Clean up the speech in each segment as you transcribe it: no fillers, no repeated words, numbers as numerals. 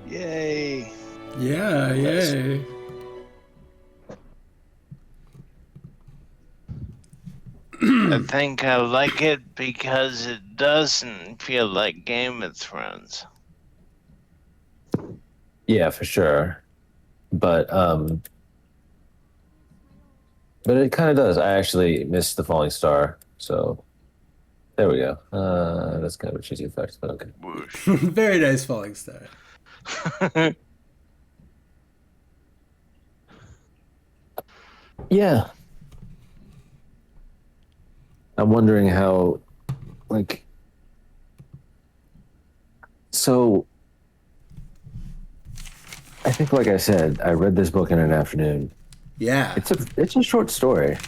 Yay. Yeah, That's yay. I think I like it because it doesn't feel like Game of Thrones. Yeah, for sure. But but it kind of does. I actually missed the falling star, so there we go. That's kind of a cheesy effect, but okay. Whoosh. Very nice falling star. Yeah, I'm wondering how, like, so I think, like I said, I read this book in an afternoon. Yeah. It's a short story.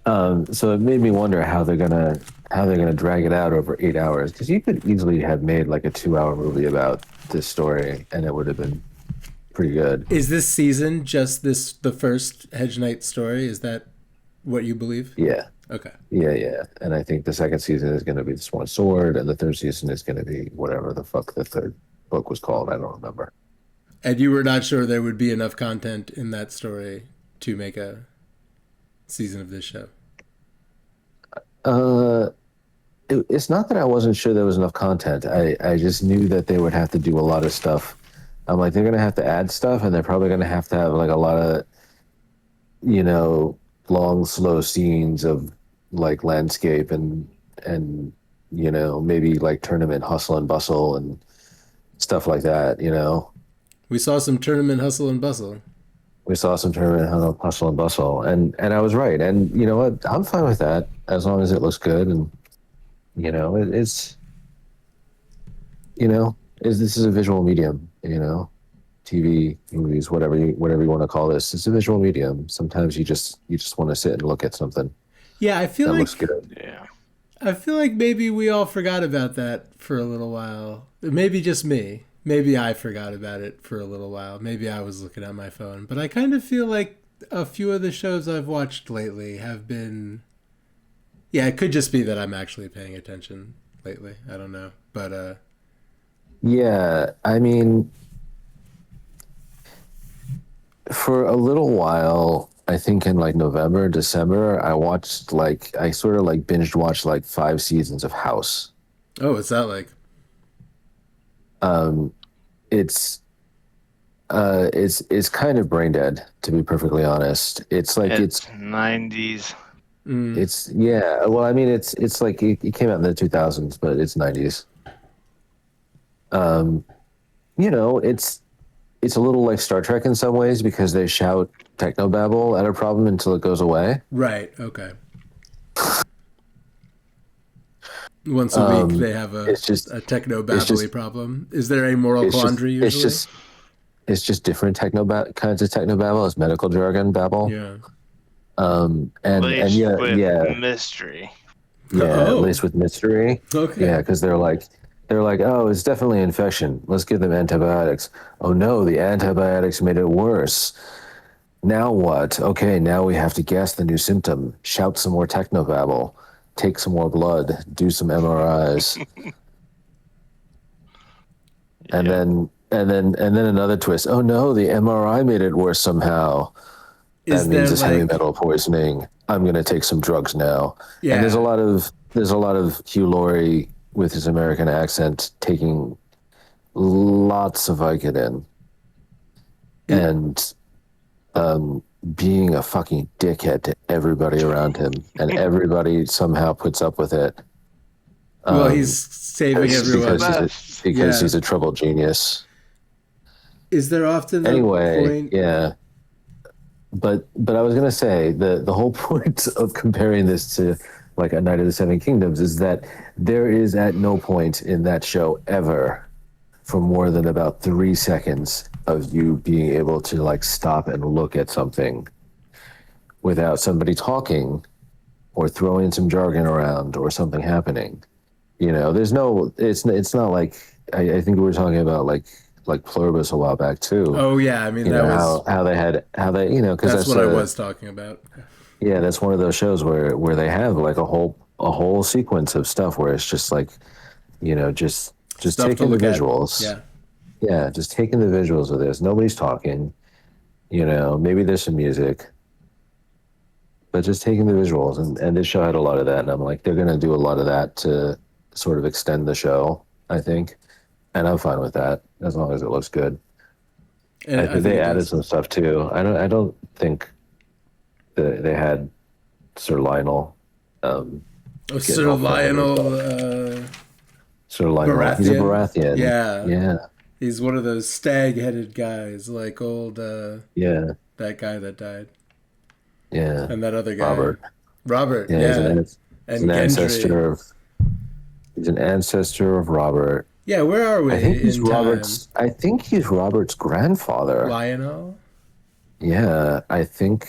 So it made me wonder how they're gonna drag it out over 8 hours, because you could easily have made like a 2 hour movie about this story and it would have been pretty good. Is this season just the first Hedge Knight story? Is that what you believe? Yeah, Okay. yeah. And I think the second season is going to be The Swan Sword, and the third season is going to be whatever the fuck the third book was called. I don't remember. And you were not sure there would be enough content in that story to make a season of this show. Uh, it's not that I wasn't sure there was enough content. I just knew that they would have to do a lot of stuff. I'm like, they're going to have to add stuff, and they're probably going to have like a lot of, you know, long, slow scenes of like landscape and maybe like tournament hustle and bustle and stuff like that. We saw some tournament hustle and bustle. We saw some tournament hustle and bustle, and I was right. And you know what? I'm fine with that as long as it looks good. And it's this is a visual medium. TV, movies, whatever you want to call this. It's a visual medium. Sometimes you just want to sit and look at something Yeah, that looks good. Yeah. I feel like maybe we all forgot about that for a little while. Maybe just me. Maybe I forgot about it for a little while. Maybe I was looking at my phone. But I kind of feel like a few of the shows I've watched lately have been. Yeah, it could just be that I'm actually paying attention lately. I don't know. But Yeah, I mean, for a little while, I think in like November, December, I sort of like binged watched like 5 seasons of House. oh, what's that like? Um, it's it's kind of brain dead, to be perfectly honest. It's like It's 90s. Mm. it's yeah. Well, I mean, it's like it came out in the 2000s, but it's 90s. Um, it's a little like Star Trek in some ways because they shout technobabble at a problem until it goes away. Right. Okay. Once a week, Um, they have it's just a techno it's babbly just problem. Is there a moral it's just quandary it's usually? just it's just different kinds of technobabble. It's medical jargon babble. Yeah. And Laced yeah, with yeah, mystery. yeah, Oh. laced with mystery. Okay. Yeah, because they're like, oh, it's definitely infection. Let's give them antibiotics. Oh no, the antibiotics made it worse. Now what? Okay, now we have to guess the new symptom. Shout some more technobabble. Take some more blood. Do some MRIs. And Yep. then another twist. Oh no, the MRI made it worse somehow. That Is there means it's heavy like metal poisoning. I'm gonna take some drugs now. And there's a yeah. lot of Hugh Laurie with his American accent taking lots of Vicodin It, and being a fucking dickhead to everybody around him, and everybody somehow puts up with it. well, he's Um, saving He's the everyone. best. he's Yeah. a troubled genius. Is there often a Anyway, point? yeah. But I was gonna say the whole point of comparing this to like A Night of the Seven Kingdoms is that there is at no point in that show ever for more than about 3 seconds of you being able to like stop and look at something without somebody talking or throwing some jargon around or something happening. There's no. It's not like I think we were talking about like Pluribus a while back too. Oh yeah. I mean, that was How they because that's what I was talking about. yeah, that's one of those shows where they have like a whole sequence of stuff where it's just like just Stuff take to in the look at. visuals. Yeah. Yeah, just taking the visuals of this. Nobody's talking. Maybe there's some music, but just taking the visuals. And this show had a lot of that. And I'm like, they're going to do a lot of that to sort of extend the show, I think. And I'm fine with that as long as it looks good. And I think they it added does. some stuff too. I don't think that they had Sir Lionel. Sir all filmed and Lionel Sir Lionel. Baratheon. He's a Baratheon. Yeah. Yeah. He's one of those stag-headed guys, like old Yeah. that guy that died, Yeah. and that other guy, Robert. Robert. Yeah. Yeah, He's and an Gendry. ancestor of. He's an ancestor of Robert. Yeah, where are we? I think he's in Robert's. I think he's Robert's grandfather. time? Lionel. Yeah, I think.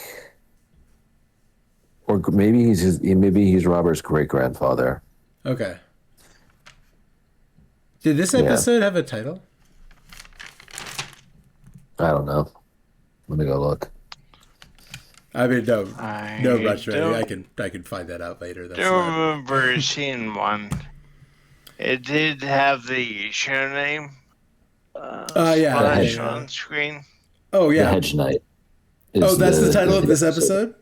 Or maybe he's Robert's great grandfather. Okay. Did this episode have a title? I don't know. Let me go look. I mean, no rush, don't- ready. I can find that out later. That's don't not. remember seeing one. It did have the show name. Yeah. Flash yeah. on screen. Oh The yeah. Hedge Knight. Oh, that's the title of this episode.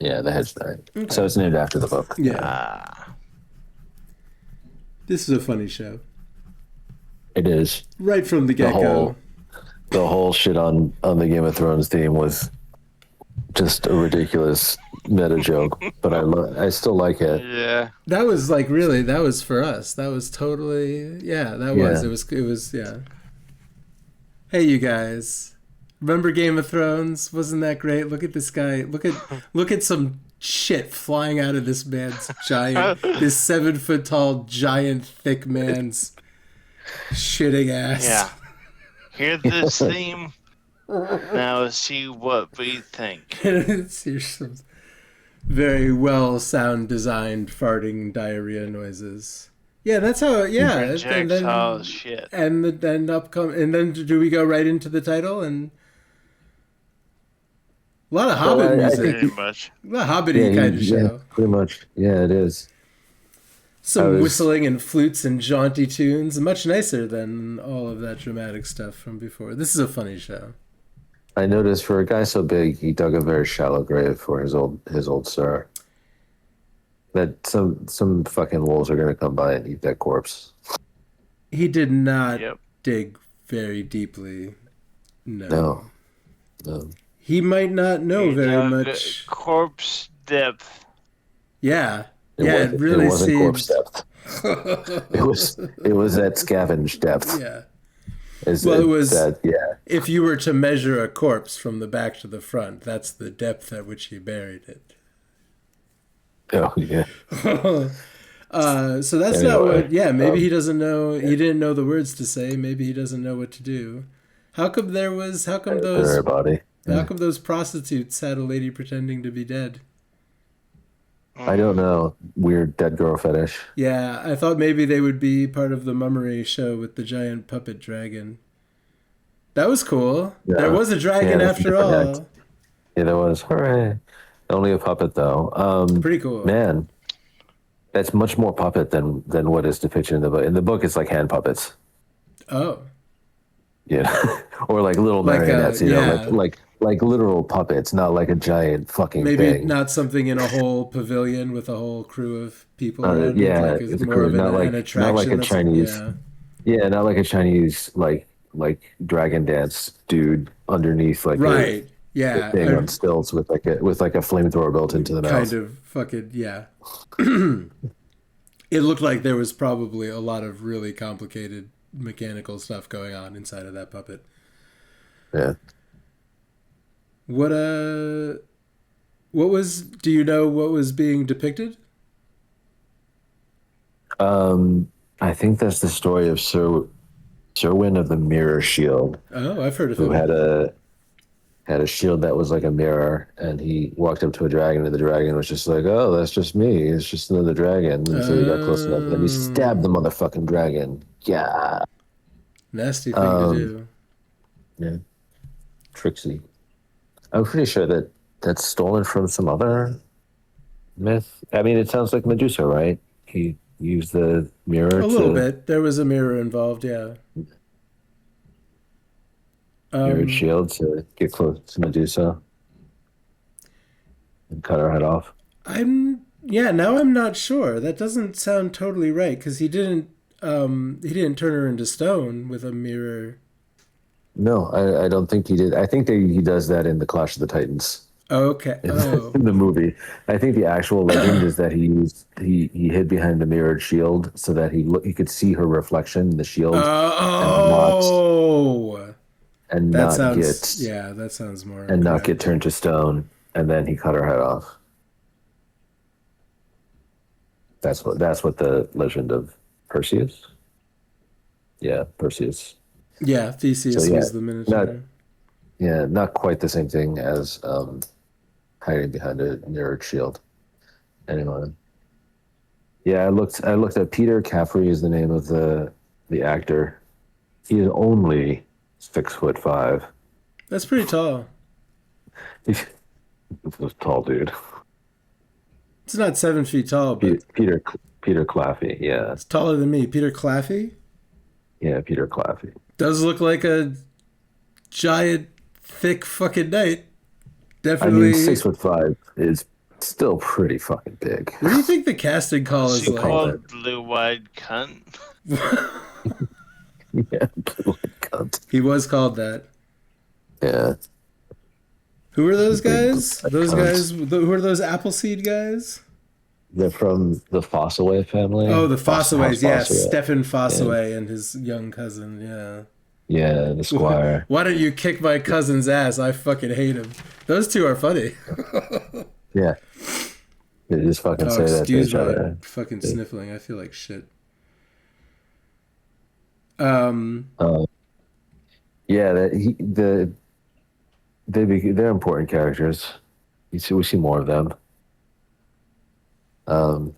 Yeah, the Hedge Knight. So it's named after the book. Yeah. This is a funny show. It is. Right from the get-go. The whole shit on the Game of Thrones theme was just a ridiculous meta joke, but I still like it. Yeah. That was like really. That was for us. That was totally. Yeah. That was. Yeah. It was. Yeah. Hey, you guys. Remember Game of Thrones? Wasn't that great? Look at this guy. Look at some shit flying out of this man's this 7 foot tall giant thick man's shitting ass. Yeah. Hear this theme. Now see what we think. Here's some very well sound designed farting diarrhea noises. Yeah, that's how. Yeah, Projectile shit. and then do we go right into the title and a lot of Hobbit I music, think- Pretty much. a lot of Hobbity kind of show. Pretty much. Yeah, it is. Some whistling and flutes and jaunty tunes, much nicer than all of that dramatic stuff from before. This is a funny show. I noticed for a guy so big, he dug a very shallow grave for his old sir. That some fucking wolves are gonna come by and eat that corpse. He did not Yep. dig very deeply. No. No. He might not know He very dug much. Corpse depth. Yeah. It really it wasn't seemed. corpse depth. It was that scavenge depth. Yeah. It was that, yeah. If you were to measure a corpse from the back to the front, that's the depth at which he buried it. Oh yeah. So that's not Anyway, what. Yeah, maybe he doesn't know. He didn't know the words to say. Maybe he doesn't know what to do. How come those? Everybody. How come those prostitutes had a lady pretending to be dead? I don't know. Weird dead girl fetish. Yeah, I thought maybe they would be part of the mummery show with the giant puppet dragon. That was cool. Yeah. There was a dragon Yeah, that's after different all. act. Yeah, there was. Hooray. Only a puppet though. Pretty cool. Man, that's much more puppet than what is depicted in the book. In the book, it's like hand puppets. Oh. Yeah, or like little Like, marionettes. yeah. Like literal puppets, not like a giant fucking Maybe thing. not something in a whole pavilion with a whole crew of people. around it, yeah, like it's it's a more crew, of not like- an not attraction. like a that's- Chinese- Yeah. Yeah, not like a Chinese like dragon dance dude underneath like Right. a Yeah. thing I- on stilts with like a flamethrower built into the mouth. kind of fucking yeah. It looked like there was probably a lot of really complicated mechanical stuff going on inside of that puppet. Yeah. What was, do you know what was being depicted? I think that's the story of Serwyn of the Mirror Shield, Oh, I've heard of who it. had a shield that was like a mirror, and he walked up to a dragon, and the dragon was just like, "Oh, that's just me. It's just another dragon." And so he got close enough, and he stabbed the motherfucking dragon. Yeah, Nasty thing to do. yeah, Trixie. I'm pretty sure that that's stolen from some other myth. I mean, it sounds like Medusa, right? He used the mirror A little bit. There was a mirror involved, yeah. mirrored Um, shield to get close to Medusa and cut her head off. now I'm not sure. That doesn't sound totally right because he didn't turn her into stone with a mirror. No, I don't think he did. I think that he does that in the Clash of the Titans Okay. in, Oh. in the movie. I think the actual legend is that he hid behind the mirrored shield so that he could see her reflection in the shield and not Oh. and That not sounds, get yeah, that sounds more and not get correct. turned to stone, and then he cut her head off. That's what the legend of Perseus. Yeah, Perseus. Yeah, So Theseus yeah, was the not Minotaur. not quite the same thing as hiding behind a mirrored shield. Anyway, yeah, I looked at Peter Caffrey is the name of the actor. He is only 6'5". That's pretty tall. He's a tall dude. It's not 7 feet tall, but Peter Claffey. Yeah, it's taller than me. Peter Claffey yeah, Peter Claffey. does look like a giant, thick fucking knight. I mean, Definitely. 6'5" is still pretty fucking big. What do you think the casting call Was is he like? called Blue-Eyed Cunt? Yeah, cunt. He was called that. Yeah, Who are those big guys? black Those cunt. guys. Who are those Appleseed guys? They're from the Fossaway family. Oh, the Fossaways. Yeah, Fossaway. Stephen Yeah, Fossaway and his young cousin. Yeah. yeah, the Squire. Why don't you kick my cousin's ass? I fucking hate him. Those two are funny. Yeah, they just fucking Oh, say that to excuse each my other. fucking Yeah. sniffling. I feel like shit. Uh, yeah, they're important characters. We see more of them. Um,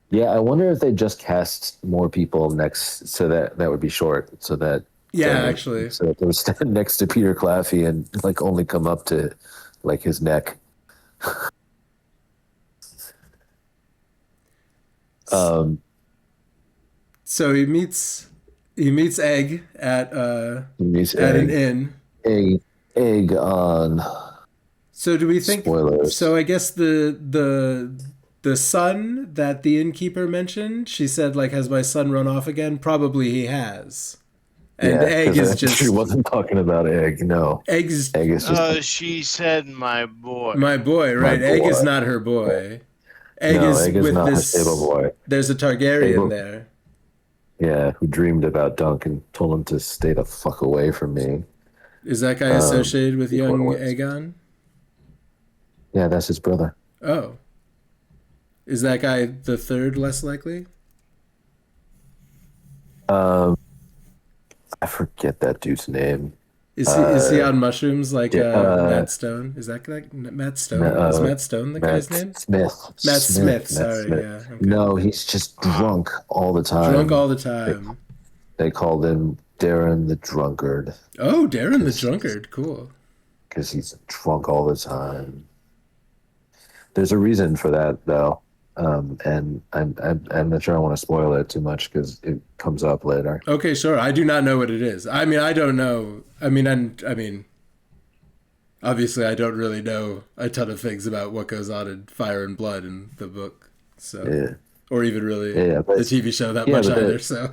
yeah, I wonder if they just cast more people next, so that would be short, Yeah, actually. so that they would stand next to Peter Claffey and like only come up to like his neck. Um, So he meets Egg he's at an inn. egg on So do we think? spoilers. So I guess the son that the innkeeper mentioned, she said like, has my son run off again? Probably he has. And Yeah, Egg because is just she wasn't talking about egg. No, Egg's egg is just Oh, she said my boy. my boy, my right? Egg is boy. not her boy. Egg No, is egg is with not a this. stable boy. There's a Targaryen Stable. there. Yeah, who dreamed about Dunk and told him to stay the fuck away from me. Is that guy Um, associated with before it young was. Aegon? Yeah, that's his brother. Oh, is that guy the third less likely? Um, I forget that dude's name. Is he on mushrooms like yeah, Matt Stone? Is that like Matt Stone? Ma- Is uh, Matt Stone the Matt guy's name? Smith. Matt Smith. Matt Sorry, Smith. yeah. Okay. No, he's just drunk all the time. Drunk all the time. They called him Darren the Drunkard Oh, Darren the Drunkard. Cool. because he's drunk all the time. There's a reason for that, though, and I'm not sure I want to spoil it too much because it comes up later. Okay, sure. I do not know what it is. I mean, I don't know. I mean, obviously, I don't really know a ton of things about what goes on in Fire and Blood in the book, so Yeah, or even really yeah, but the TV show that yeah, much but either. So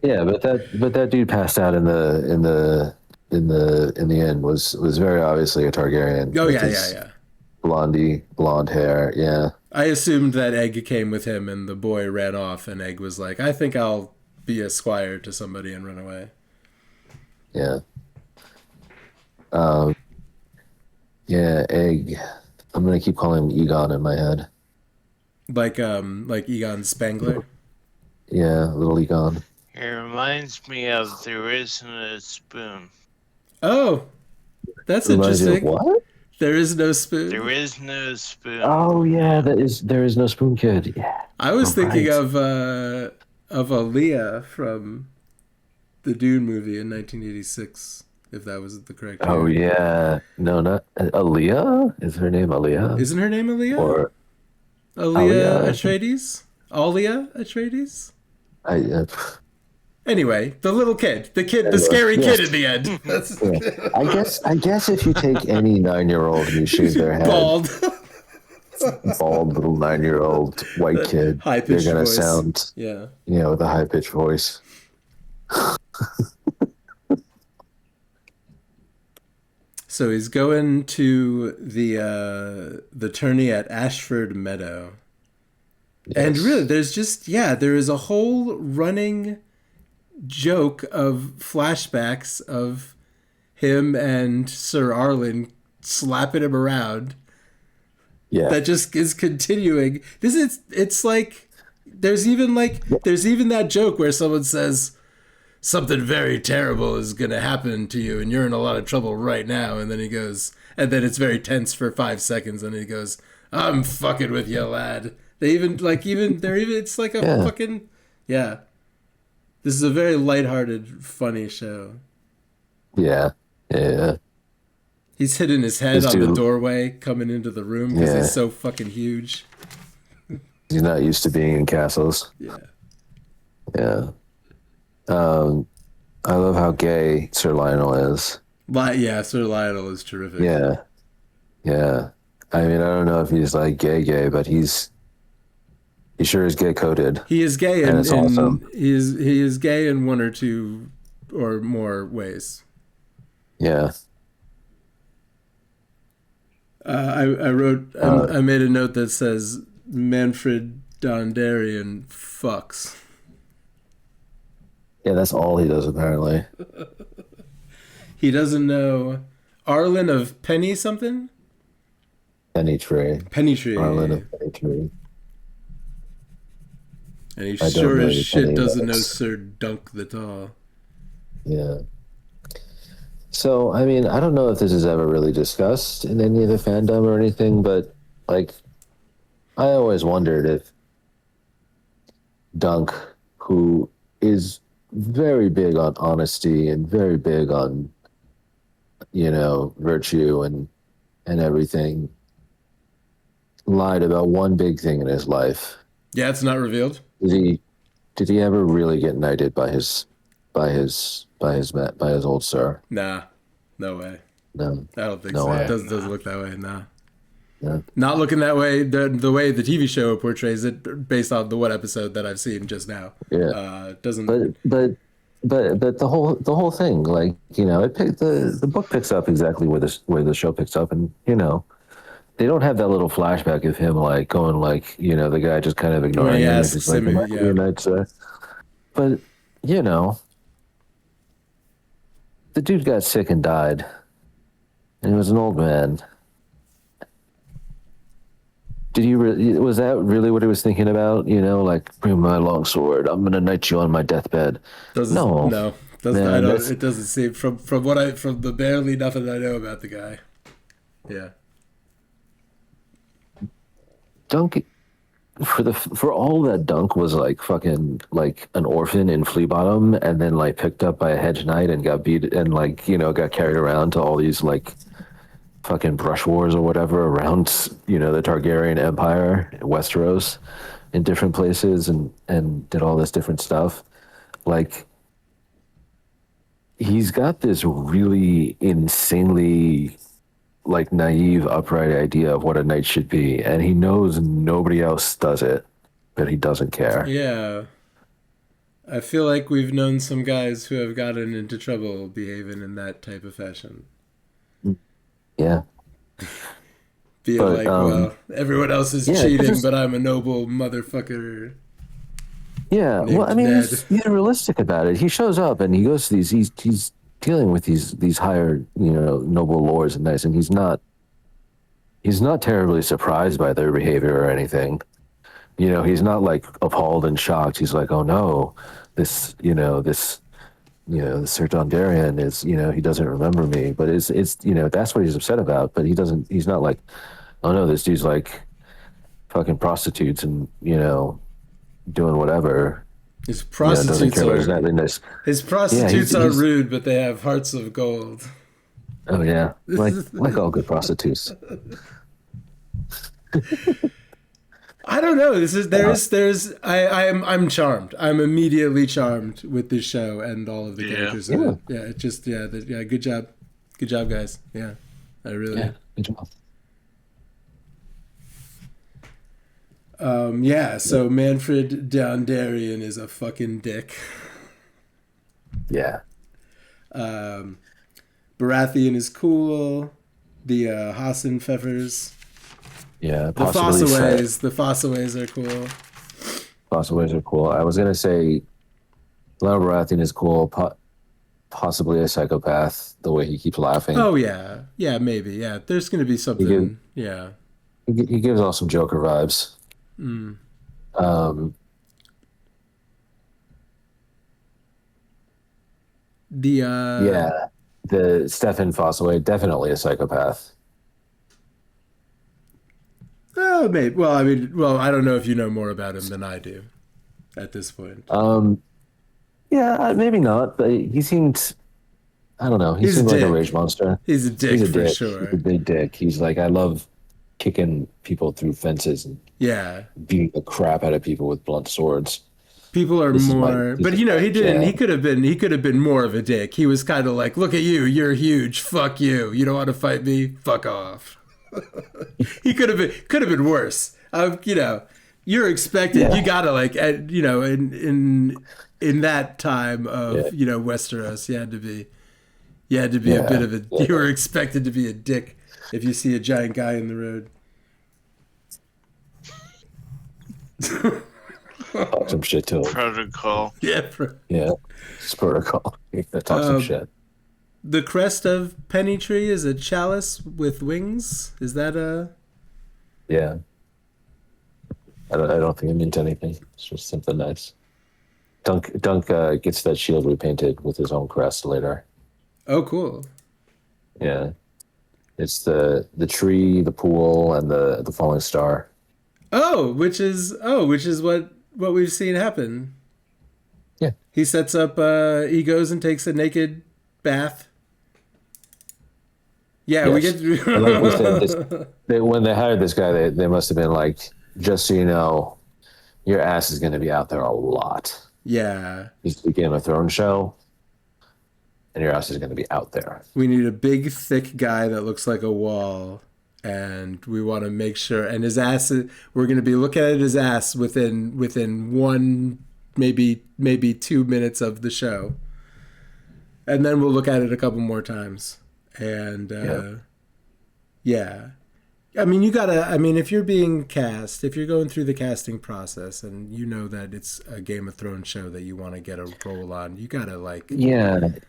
yeah, but that dude passed out in the end was very obviously a Targaryen. oh with yeah, his yeah, yeah. blonde hair. Yeah, I assumed that Egg came with him, and the boy ran off, and Egg was like, "I think I'll be a squire to somebody and run away." yeah, um, yeah. Egg. I'm gonna keep calling him Egon in my head. Like Egon Spangler. Yeah, little Egon. It reminds me of There Isn't a Spoon. Oh, that's Reminds you of interesting. what? There is no spoon. There is no spoon. Oh yeah, there is no Spoon Kid. Yeah. I was thinking Right. of Aaliyah from the Dune movie in 1986, if that was the correct Oh year. yeah, no, not Aaliyah. Is her name Aaliyah? Isn't her name Aaliyah? Or Aaliyah Aaliyah? Atreides? Aaliyah Atreides? I Anyway, the little kid, the Anyway, scary yes. kid in the end. That's Yeah. I guess if you take any 9-year-old and you shave their head, bald, bald little 9-year-old white kid, high they're pitched gonna voice. sound, Yeah. with a high pitched voice. So he's going to the tourney at Ashford Meadow. And Yes. really, there is a whole running joke of flashbacks of him and Sir Arlen slapping him around. Yeah. That just is continuing. It's like there's even that joke where someone says something very terrible is going to happen to you and you're in a lot of trouble right now, and then he goes, and then it's very tense for 5 seconds, and he goes, I'm fucking with you, lad. It's like a fucking, yeah. This is a very lighthearted, funny show. Yeah. Yeah. He's hitting his head This on the dude- doorway coming into the room because Yeah. he's so fucking huge. He's not used to being in castles. Yeah. Yeah. I love how gay Sir Lionel is. Yeah, Sir Lionel is terrific. Yeah. Yeah. I mean, I don't know if he's like gay, but he sure is gay coded. He is gay And it's awesome. he is gay in one or two or more ways. Yeah. I made a note that says Manfred Dondarrion fucks. Yeah, that's all he does apparently. He doesn't know Arlen of Penny something? Penny Tree. Penny Tree. Arlen of Penny Tree. And he I don't sure know as any shit Penny doesn't know Ducks. Sir Dunk the Tall. Yeah. So, I mean, I don't know if this is ever really discussed in any of the fandom or anything, but like, I always wondered if Dunk, who is very big on honesty and very big on, virtue and everything, lied about one big thing in his life. Yeah, it's not revealed. Did he ever really get knighted by his old sir? Nah, no way. No. I don't think No so. way. It doesn't look that way. Nah. Yeah. Not looking that way. The way the TV show portrays it, based on the one episode that I've seen just now. Yeah. Doesn't. But the whole thing, like, the book picks up exactly where the show picks up, and they don't have that little flashback of him like going like the guy just kind of ignoring him. asks He's like, him, "Am I being a knight, sir?" But the dude got sick and died, and he was an old man. Was that really what he was thinking about? Like, bring my long sword. I'm gonna knight you on my deathbed. No. Man, It doesn't seem from the barely nothing I know about the guy. Yeah. Dunk, for all that Dunk was like fucking like an orphan in Flea Bottom, and then like picked up by a hedge knight and got beat and got carried around to all these like fucking brush wars or whatever around the Targaryen Empire, Westeros, in different places, and did all this different stuff. Like, he's got this really insanely like naive, upright idea of what a knight should be, and he knows nobody else does it, but he doesn't care. Yeah. I feel like we've known some guys who have gotten into trouble behaving in that type of fashion. Yeah. Being But, like, well, everyone else is cheating, just- but I'm a noble motherfucker. Yeah, named well, I mean, Ned. he's realistic about it. He shows up and he goes to these. He's dealing with these higher, noble lords and knights, and he's not terribly surprised by their behavior or anything. He's not like appalled and shocked. He's like, oh no, this Sir Dondarrion is, he doesn't remember me. But it's that's what he's upset about. But he's not like, oh no, this dude's like fucking prostitutes and doing whatever. His Doesn't prostitutes care about his are knightliness. his Yeah, are he's- rude, but they have hearts of gold. Oh yeah, like all good prostitutes. I don't know. I'm charmed. I'm immediately charmed with this show and all of the characters in it. Yeah, it just good job, guys. Yeah, I really. Good job. So Manfred Dondarrion is a fucking dick. Yeah. Baratheon is cool. The Hassan Pfeffers. Yeah. The Fossaways. The Fossaways are cool. Fossaways are cool. I was gonna say, Leonard Baratheon is cool. Possibly a psychopath. The way he keeps laughing. Oh yeah, maybe. Yeah, there's gonna be something. He gives off some Joker vibes. Mm. The Stefan Fossaway, definitely a psychopath. Oh, maybe. Well, I mean, I don't know if you know more about him than I do at this point. Yeah, maybe not, but he seemed, I don't know, he seemed like a rage monster. He's a dick for sure. He's a big dick. He's like, I love kicking people through fences and beating the crap out of people with blunt swords. People are but he didn't. He could have been more of a dick. He was kind of like, look at you, you're huge. Fuck you. You don't want to fight me? Fuck off. He could have been worse. You're expected. Yeah. You gotta in that time of Westeros, you had to be a bit of a. You were expected to be a dick if you see a giant guy in the road. Talk some shit to him. Protocol. It's protocol. Talk some shit. The crest of Penny Tree is a chalice with wings. Is that a? Yeah. I don't think it meant anything. It's just something nice. Dunk gets that shield repainted with his own crest later. Oh, cool. Yeah. It's the tree, the pool, and the falling star. Which is what we've seen happen. Yeah. He sets up he goes and takes a naked bath. Yeah, yes. We get like we said, when they hired this guy, they must have been like, just so you know, your ass is going to be out there a lot. Yeah. It's the Game of Thrones show, and your ass is going to be out there. We need a big, thick guy that looks like a wall, and we want to make sure. And his ass, we're going to be looking at his ass within 1, maybe 2 minutes of the show, and then we'll look at it a couple more times. And I mean, if you're being cast, if you're going through the casting process and you know that it's a Game of Thrones show that you want to get a role on, you gotta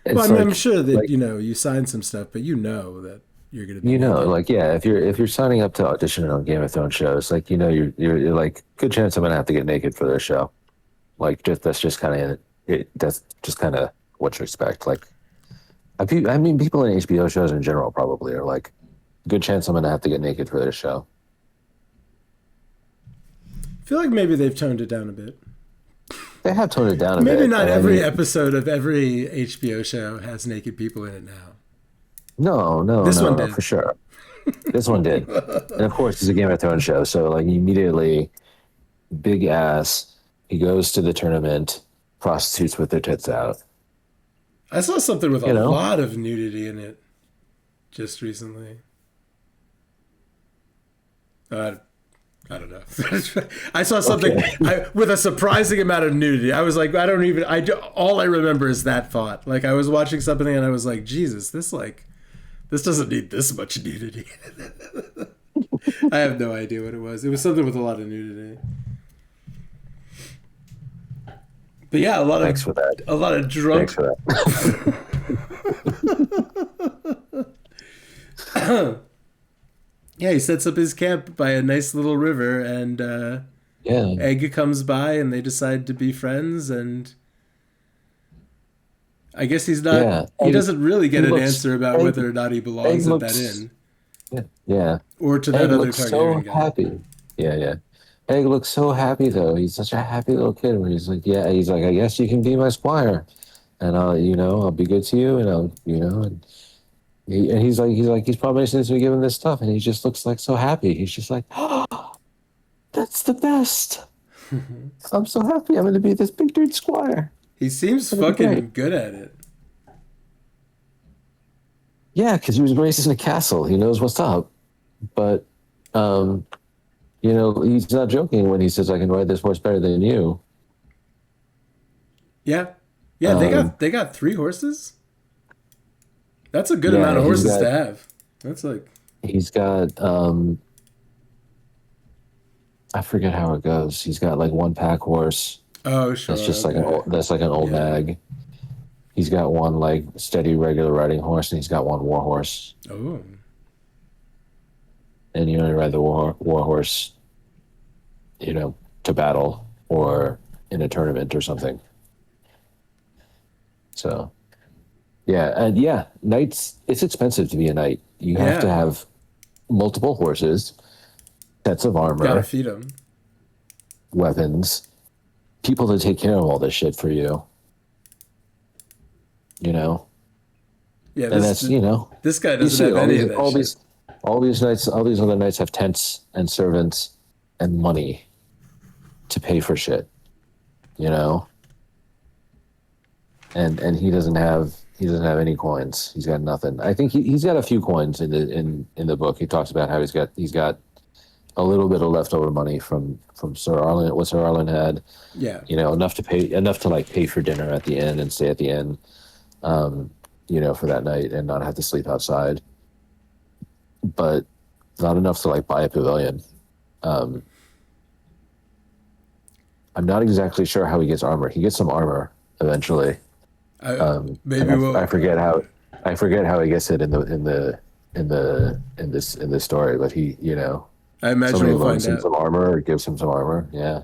I'm sure that you sign some stuff, but that you're gonna be if you're signing up to audition on Game of Thrones shows, you're like, good chance I'm gonna have to get naked for this show. That's just kind of what you expect. I mean, people in HBO shows in general probably are like, good chance I'm going to have to get naked for this show. I feel like maybe they've toned it down a bit. They have toned it down a bit. Maybe not every episode of every HBO show has naked people in it now. No, this one did. For sure. This one did. And of course, it's a Game of Thrones show, so immediately, big ass, he goes to the tournament, prostitutes with their tits out. I saw something with a lot of nudity in it just recently. I don't know. I saw something with a surprising amount of nudity. I was like, all I remember is that thought. I was watching something and I was like, Jesus, this doesn't need this much nudity. I have no idea what it was. It was something with a lot of nudity. But yeah, a lot of drunk. Thanks for that. Yeah, he sets up his camp by a nice little river, and Egg comes by, and they decide to be friends. And I guess he's not. Yeah. He doesn't really get an answer about whether or not he belongs at that inn. Yeah. Or to that other Targaryen guy. Happy. Yeah. Egg looks so happy though. He's such a happy little kid. Where he's like, I guess you can be my squire, and I'll be good to you, and he's promising to be given this stuff, and he just looks like so happy. He's just like, oh, That's the best. I'm so happy I'm going to be this big dude squire. He seems That'd be fucking great. good at it. Yeah, because he was raised in a castle. He knows what's up. But, he's not joking when he says, I can ride this horse better than you. Yeah. Yeah, they got 3 horses? That's a good Yeah, amount of horses to have. That's like he's got, I forget how it goes. He's got like one pack horse. oh sure. That's just Okay. that's like an old Yeah. nag. He's got one like steady regular riding horse, and he's got one war horse. Oh. And you only ride the war horse, to battle or in a tournament or something. So, knights. It's expensive to be a knight. You have to have multiple horses, sets of armor, Gotta feed them. weapons, people to take care of all this shit for you. Yeah, And that's this guy you doesn't see have any of that all shit. these knights, all these other knights have tents and servants and money to pay for shit, and he doesn't have any coins. He's got nothing. I think he's got a few coins in the book. He talks about how he's got a little bit of leftover money from Sir Arlen, what Sir Arlen had. Yeah. Enough to pay for dinner at the inn and stay at the inn, for that night and not have to sleep outside. But not enough to like buy a pavilion. I'm not exactly sure how he gets armor. He gets some armor eventually. I forget how he gets it in this story, but he I imagine somebody we'll loans find him out. some armor or gives him some armor. Yeah.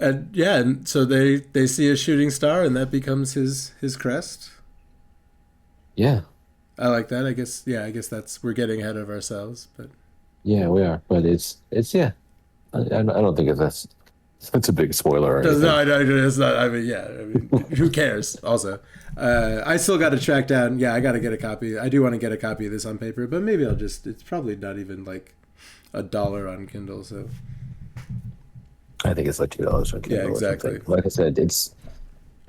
And so they see a shooting star, and that becomes his crest. Yeah. I like that. I guess that's we're getting ahead of ourselves, but Yeah, we are. But it's yeah. I don't think that's a big spoiler or anything. no, it's not. I mean, who cares? Also, I still got to track down. Yeah, I got to get a copy. I do want to get a copy of this on paper, but maybe I'll just. It's probably not even like $1 on Kindle. So I think it's like $2 on Kindle. Yeah, exactly. Like I said, it's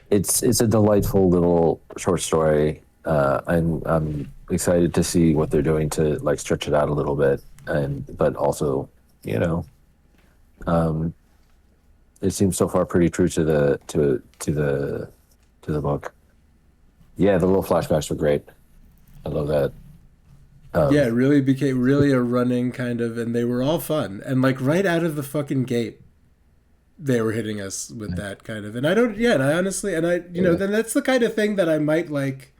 a delightful little short story. I'm excited to see what they're doing to like stretch it out a little bit, but also, it seems so far pretty true to the book. Yeah, the little flashbacks were great. I love that. yeah, it really became really a running kind of, and they were all fun. And like right out of the fucking gate, they were hitting us with that kind of. And I don't, yeah, and I honestly, and I, then that's the kind of thing that I might like.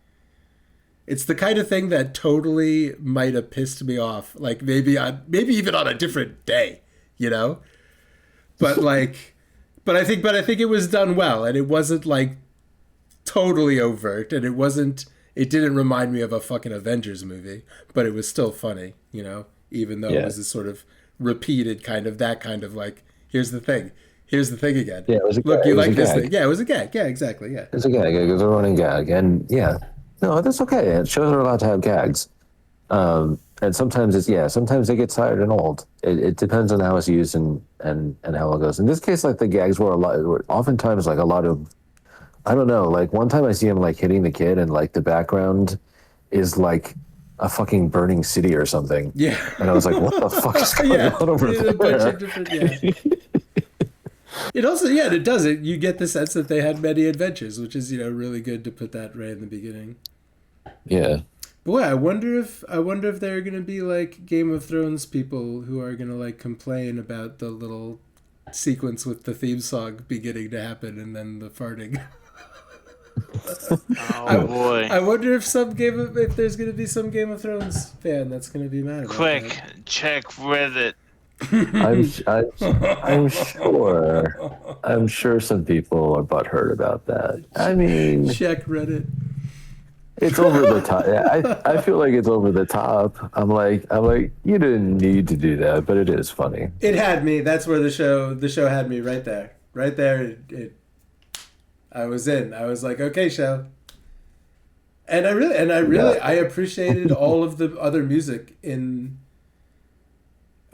It's the kind of thing that totally might have pissed me off. Like maybe even on a different day, But like, but I think it was done well, and it wasn't like totally overt, and it didn't remind me of a fucking Avengers movie, but it was still funny, even though it was this sort of repeated kind of that kind of like, here's the thing again. Yeah, it was a Look, gag. you It was like a this gag. thing? Yeah, it was a gag. Yeah, exactly. Yeah. It's a gag. It was a running gag, and yeah, no, that's okay. Shows are allowed to have gags, and sometimes sometimes they get tired and old. It depends on how it's used and how it goes. In this case, like the gags were oftentimes like a lot of, I don't know. Like one time I see him like hitting the kid, and like the background is like a fucking burning city or something. Yeah. And I was like, what the fuck is going on over a there? bunch of different, It also, it does it. You get the sense that they had many adventures, which is, really good to put that right in the beginning. Yeah. Boy, I wonder if there are gonna be like Game of Thrones people who are gonna like complain about the little sequence with the theme song beginning to happen and then the farting. Oh boy. I wonder if if there's gonna be some Game of Thrones fan that's gonna be mad about Quick, that. check Reddit. I'm sure some people are butthurt about that. I mean, Check Reddit. it's over the top. I feel like it's over the top. I'm like, you didn't need to do that, but it is funny. It had me. That's where the show had me right there. Right there. I was in. I was like, okay, show. And I appreciated all of the other music in.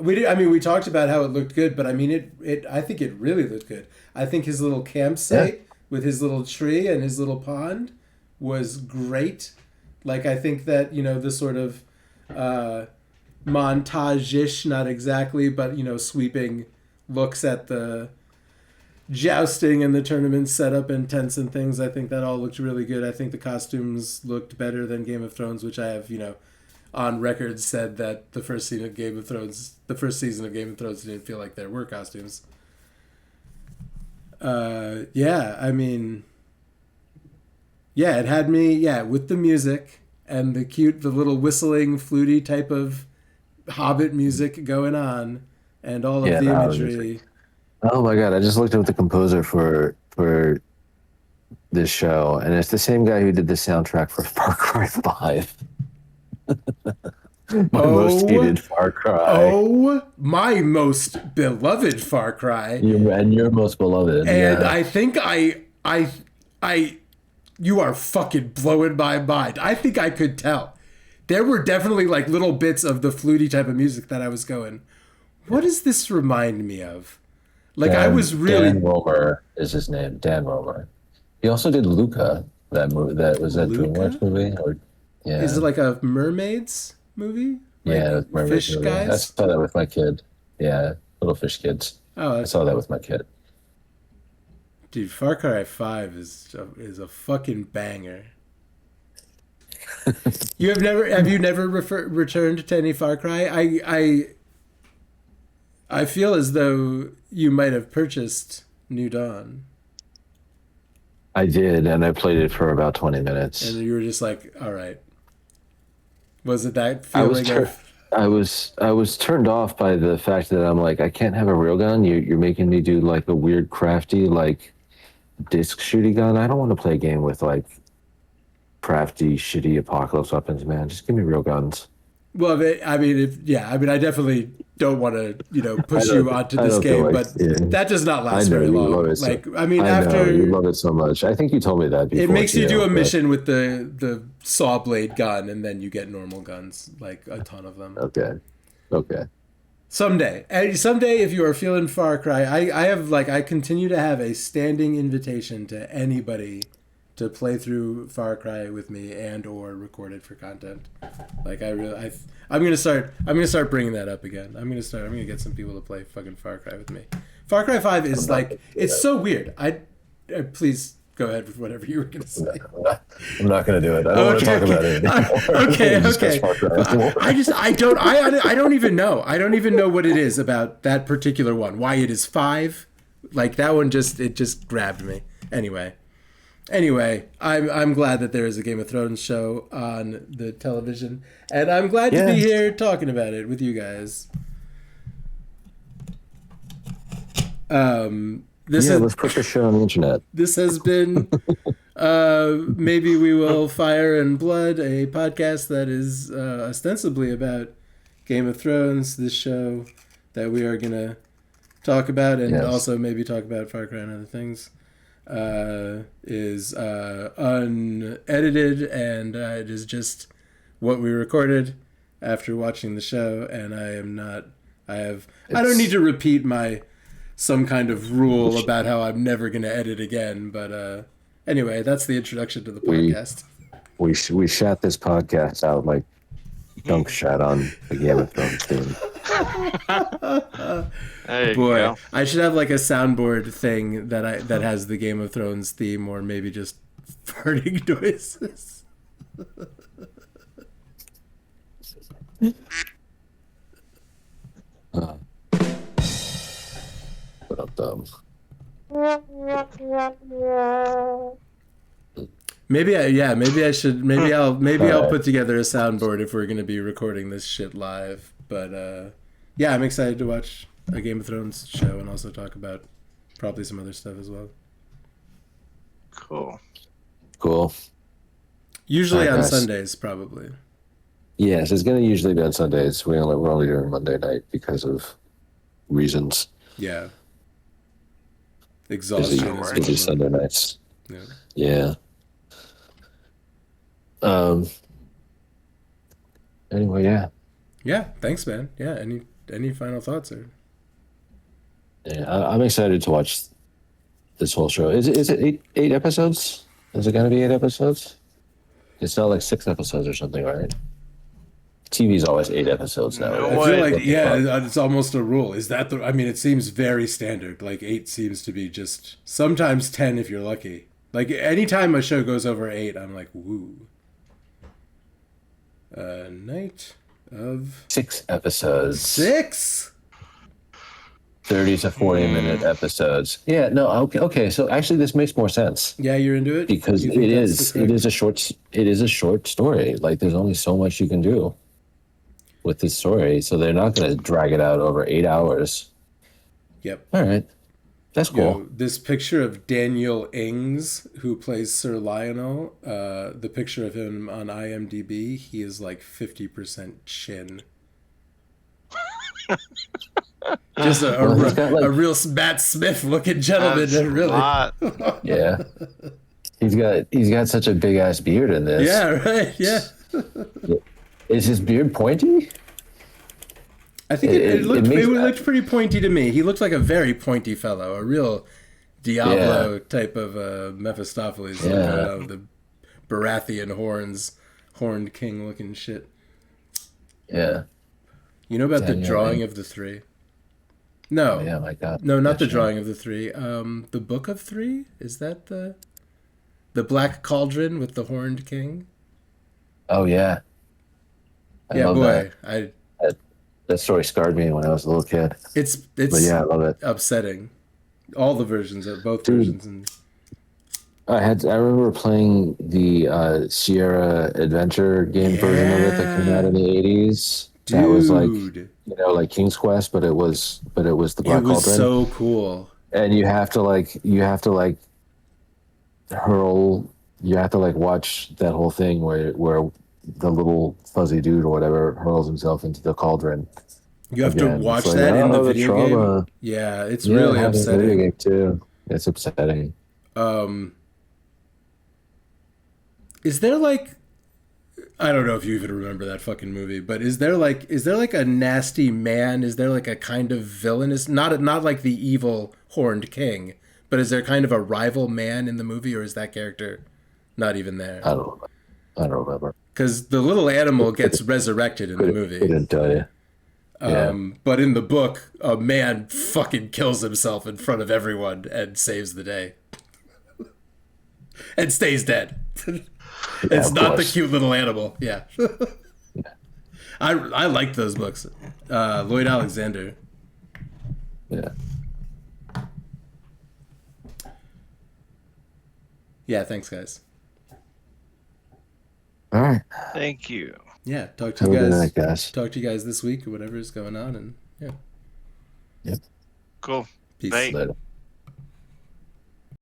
we talked about how it looked good, but I mean, I think it really looked good. I think his little Yeah. campsite with his little tree and his little pond was great. Like, I think that, the sort of montage-ish, not exactly, but, sweeping looks at the jousting and the tournament setup and tents and things, I think that all looked really good. I think the costumes looked better than Game of Thrones, which I have, on record said that the first season of Game of Thrones didn't feel like there were costumes. Yeah, I mean, yeah, it had me, with the music and the little whistling, fluty type of Hobbit music going on, and all of Yeah, the the Hobbit imagery. music. Oh my god! I just looked up the composer for this show, and it's the same guy who did the soundtrack for Far Cry 5. My most hated Far Cry. Oh, my most beloved Far Cry. And your most beloved. And yeah. I think you are fucking blowing my mind. I think I could tell. There were definitely like little bits of the fluty type of music that I was going, what does this remind me of? Like, I was really... Dan Romer is his name. Dan Romer. He also did Luca, that movie. That was that Luca? DreamWorks movie, or yeah. Is it like a mermaids movie? Like Yeah, mermaid fish movie. guys? I saw that with my kid. Yeah, little fish kids. Oh, I saw that with my kid. dude, Far Cry 5 is a fucking banger. Have you never returned to any Far Cry? I feel as though you might have purchased New Dawn. I did, and I played it for about 20 minutes. And you were just like, all right. Was it that feeling I was turned off by the fact that I'm like, I can't have a real gun. You're making me do like a weird crafty like disc shooty gun. I don't want to play a game with like crafty shitty apocalypse weapons, man. Just give me real guns. Well, I definitely don't want to, push you onto this game, but that does not last very long. Like, I mean, after you love it so much. I think you told me that before. It makes you do a mission with the saw blade gun, and then you get normal guns, like a ton of them. Okay. Someday, if you are feeling Far Cry, I continue to have a standing invitation to anybody to play through Far Cry with me and or record it for content. Like, I'm gonna start bringing that up again. I'm gonna get some people to play fucking Far Cry with me. Far Cry 5 is like, it's so weird. Please go ahead with whatever you were gonna say. I'm not gonna do it. I don't want to talk about it anymore. I don't even know. I don't even know what it is about that particular one. Why it is 5. Like, that one just grabbed me. Anyway, I'm glad that there is a Game of Thrones show on the television, and I'm glad to be here talking about it with you guys. Let's put the show on the internet. This has been Maybe We Will Fire and Blood, a podcast that is ostensibly about Game of Thrones, this show that we are going to talk about, and also maybe talk about Far Cry and other things. Is unedited, and it is just what we recorded after watching the show, and I don't need to repeat some kind of rule about how I'm never going to edit again, but anyway, that's the introduction to the podcast. We shot this podcast out like Dunk shot on the Game of Thrones theme. Boy, I should have like a soundboard thing that has the Game of Thrones theme, or maybe just farting noises. But I'm dumb. Maybe I should. Maybe I'll put together a soundboard if we're going to be recording this shit live. But yeah, I'm excited to watch a Game of Thrones show and also talk about probably some other stuff as well. Cool. Usually on Sundays, probably. Yes, it's going to usually be on Sundays. We're only doing Monday night because of reasons. Yeah. Exhaustion. Busy Sunday nights. Yeah. Anyway, yeah. Yeah. Thanks, man. Yeah. any final thoughts? Or Yeah, I'm excited to watch this whole show. Is it eight episodes? Is it going to be 8 episodes? It's not like 6 episodes or something, right? TV's always 8 episodes now. No, Right? I feel What? like, yeah, it's almost a rule. Is that the? I mean, it seems very standard. Like 8 seems to be just sometimes 10 if you're lucky. Like anytime a show goes over 8, I'm like, woo. Night of 6 episodes. 6. 30 to 40-minute episodes. Yeah, no, okay. So actually, this makes more sense Yeah, you're into it because You think that's the it correct- is a short story. Like there's only so much you can do with this story, so they're not going to drag it out over 8 hours. Yep. All right, that's cool. Yo, this picture of Daniel Ings, who plays Sir Lionel, the picture of him on IMDb, he is like 50% chin. Just Well, he's got, like- a real Matt Smith looking gentleman, That's really. hot. Yeah, he's got such a big ass beard in this. Yeah, right. Yeah. Is his beard pointy? I think It looked pretty pointy to me. He looked like a very pointy fellow, a real Diablo type of Mephistopheles, Yeah. the Baratheon horned king looking shit. Yeah. You know about the Daniel drawing Ings. of the 3? No. Oh, yeah, my God. No, not the That's drawing of the 3. The Book of 3? Is that the Black Cauldron with the horned king? Oh yeah. I Yeah, love boy. that. That story scarred me when I was a little kid. It's But yeah, I love it. upsetting. All the versions of both Dude. versions, and I remember playing the Sierra Adventure game version of it that came out in the 80s. That was like, dude, like King's Quest, but it was the Black it was Cauldron. so cool. And you have to watch that whole thing where the little fuzzy dude or whatever hurls himself into the cauldron. You have Again, to watch it's like, that in the oh, the video trauma. game. Yeah, it's Yeah, really it had a video upsetting. game too. It's upsetting. Is there like, I don't know if you even remember that fucking movie, but is there like a nasty man? Is there like a kind of villainous, not like the evil horned king, but is there kind of a rival man in the movie, or is that character not even there? I don't remember. Because the little animal gets resurrected in the movie. Couldn't tell you. Yeah. But in the book, a man fucking kills himself in front of everyone and saves the day. And stays dead. It's of not the course. cute little animal. Yeah. I liked those books. Lloyd Alexander. Yeah. Yeah, thanks, guys. All right. Thank you. Yeah, talk to Have a you good guys. night, guys. Talk to you guys this week or whatever is going on, and yeah, Yep. Cool. peace. Bye. Later.